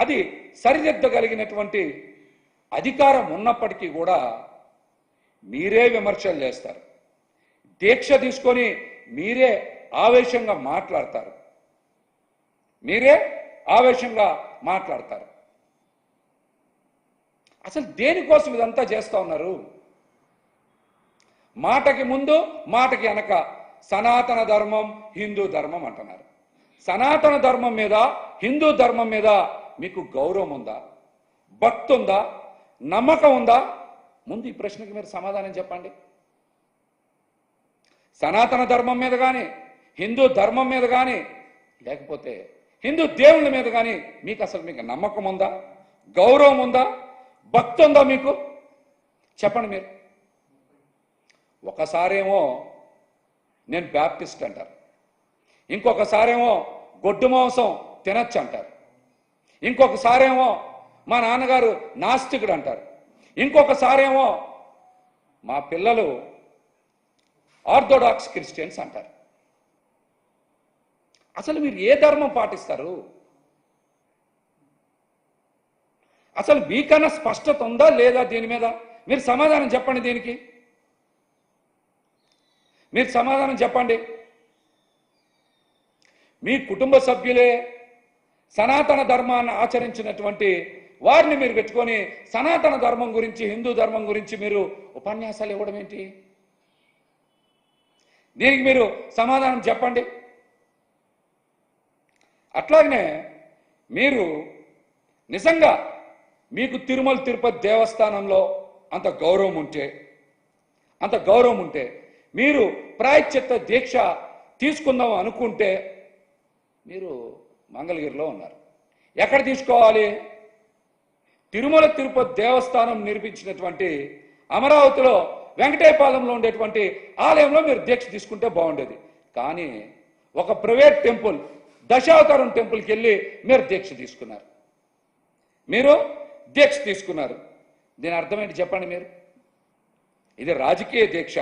అది సరిదిద్దగలిగినటువంటి అధికారం ఉన్నప్పటికీ కూడా మీరే విమర్శలు చేస్తారు. దీక్ష తీసుకొని మీరే ఆవేశంగా మాట్లాడతారు. అసలు దేనికోసం ఇదంతా చేస్తూ ఉన్నారు? మాటకి ముందు మాటకి వెనక సనాతన ధర్మం, హిందూ ధర్మం అంటున్నారు. సనాతన ధర్మం మీద, హిందూ ధర్మం మీద మీకు గౌరవం ఉందా? భక్తి ఉందా? నమ్మకం ఉందా? ముందు ఈ ప్రశ్నకి మీరు సమాధానం చెప్పండి. సనాతన ధర్మం మీద కానీ, హిందూ ధర్మం మీద కానీ, లేకపోతే హిందూ దేవుళ్ళ మీద కానీ మీకు నమ్మకం ఉందా? గౌరవం ఉందా? భక్తి ఉందా? మీకు చెప్పండి. మీరు ఒకసారేమో నేను బ్యాప్టిస్ట్ అంటారు, ఇంకొకసారేమో గొడ్డు మాంసం తినచ్చు అంటారు, ఇంకొకసారేమో మా నాన్నగారు నాస్తికుడు అంటారు, ఇంకొకసారేమో మా పిల్లలు ఆర్థోడాక్స్ క్రిస్టియన్స్ అంటారు. అసలు మీరు ఏ ధర్మం పాటిస్తారు? అసలు మీకన్నా స్పష్టత ఉందా లేదా? దీని మీద మీరు సమాధానం చెప్పండి. దీనికి మీరు సమాధానం చెప్పండి. మీ కుటుంబ సభ్యులే సనాతన ధర్మాన్ని ఆచరించినటువంటి వారిని మీరు పెట్టుకొని సనాతన ధర్మం గురించి, హిందూ ధర్మం గురించి మీరు ఉపన్యాసాలు ఇవ్వడం ఏంటి? దీనికి మీరు సమాధానం చెప్పండి. అట్లాగనే మీరు నిజంగా మీకు తిరుమల తిరుపతి దేవస్థానంలో అంత గౌరవం ఉంటే మీరు ప్రాయశ్చిత్త దీక్ష తీసుకుందాం అనుకుంటే మీరు మంగళగిరిలో ఉన్నారు. ఎక్కడ తీసుకోవాలి? తిరుమల తిరుపతి దేవస్థానం నిర్మించినటువంటి అమరావతిలో వెంకటేపాలెంలో ఉండేటువంటి ఆలయంలో మీరు దీక్ష తీసుకుంటే బాగుండేది. కానీ ఒక ప్రైవేట్ టెంపుల్, దశావతారం టెంపుల్కి వెళ్ళి మీరు దీక్ష తీసుకున్నారు. దీని అర్థం ఏంటి చెప్పండి. మీరు ఇది రాజకీయ దీక్ష,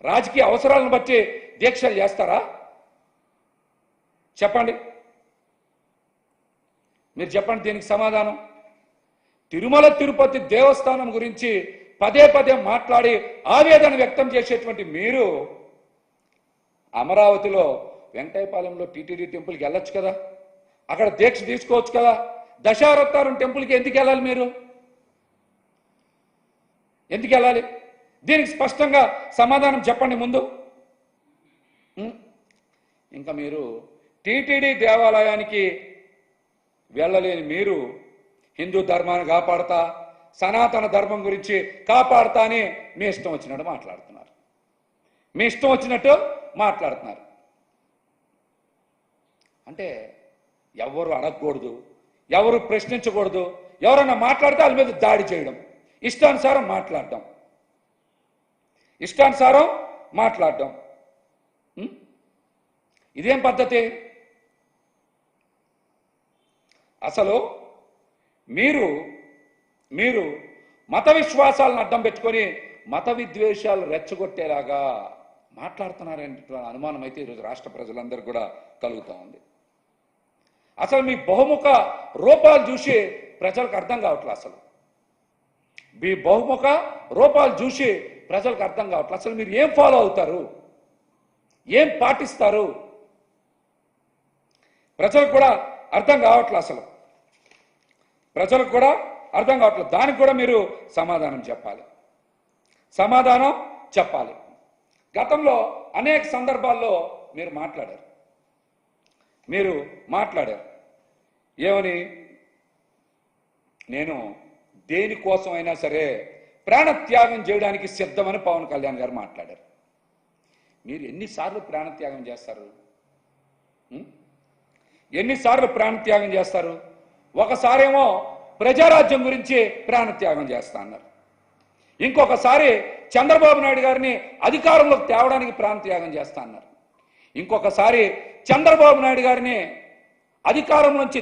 రాజకీయ అవసరాలను బట్టి దీక్షలు చేస్తారా? చెప్పండి. మీరు చెప్పండి దీనికి సమాధానం. తిరుమల తిరుపతి దేవస్థానం గురించి పదే పదే మాట్లాడి ఆవేదన వ్యక్తం చేసేటువంటి మీరు అమరావతిలో వెంకటేపాలెంలో టీటీడీ టెంపుల్కి వెళ్ళొచ్చు కదా, అక్కడ దీక్ష తీసుకోవచ్చు కదా. దశావతారం టెంపుల్కి ఎందుకు వెళ్ళాలి? మీరు ఎందుకు వెళ్ళాలి? దీనికి స్పష్టంగా సమాధానం చెప్పండి ముందు. ఇంకా మీరు టీటీడీ దేవాలయానికి వెళ్ళలేని మీరు హిందూ ధర్మాన్ని కాపాడతా, సనాతన ధర్మం గురించి కాపాడతా అని మీ ఇష్టం వచ్చినట్టు మాట్లాడుతున్నారు. అంటే ఎవరు అడగకూడదు, ఎవరు ప్రశ్నించకూడదు, ఎవరన్నా మాట్లాడితే వాళ్ళ మీద దాడి చేయడం, ఇష్టానుసారం మాట్లాడడం. ఇదేం పద్ధతి? అసలు మీరు మత విశ్వాసాలను అడ్డం పెట్టుకొని మత విద్వేషాలు రెచ్చగొట్టేలాగా మాట్లాడుతున్నారనే అనుమానం అయితే ఈరోజు రాష్ట్ర ప్రజలందరూ కూడా కలుగుతూ ఉంది. అసలు మీ బహుముఖ రూపాలు చూసి ప్రజలకు అర్థం కావట్లేదు. అసలు మీరు ఏం ఫాలో అవుతారు, ఏం పాటిస్తారు? ప్రజలకు కూడా అర్థం కావట్లేదు. దానికి కూడా మీరు సమాధానం చెప్పాలి. గతంలో అనేక సందర్భాల్లో మీరు మాట్లాడారు. ఏమని? నేను దేనికోసమైనా సరే ప్రాణత్యాగం చేయడానికి సిద్ధమని పవన్ కళ్యాణ్ గారు మాట్లాడారు. మీరు ఎన్నిసార్లు ప్రాణత్యాగం చేస్తారు? ఒకసారేమో ప్రజారాజ్యం గురించి ప్రాణత్యాగం చేస్తా అన్నారు, ఇంకొకసారి చంద్రబాబు నాయుడు గారిని అధికారంలోకి తేవడానికి ప్రాణత్యాగం చేస్తా అన్నారు, ఇంకొకసారి చంద్రబాబు నాయుడు గారిని అధికారం నుంచి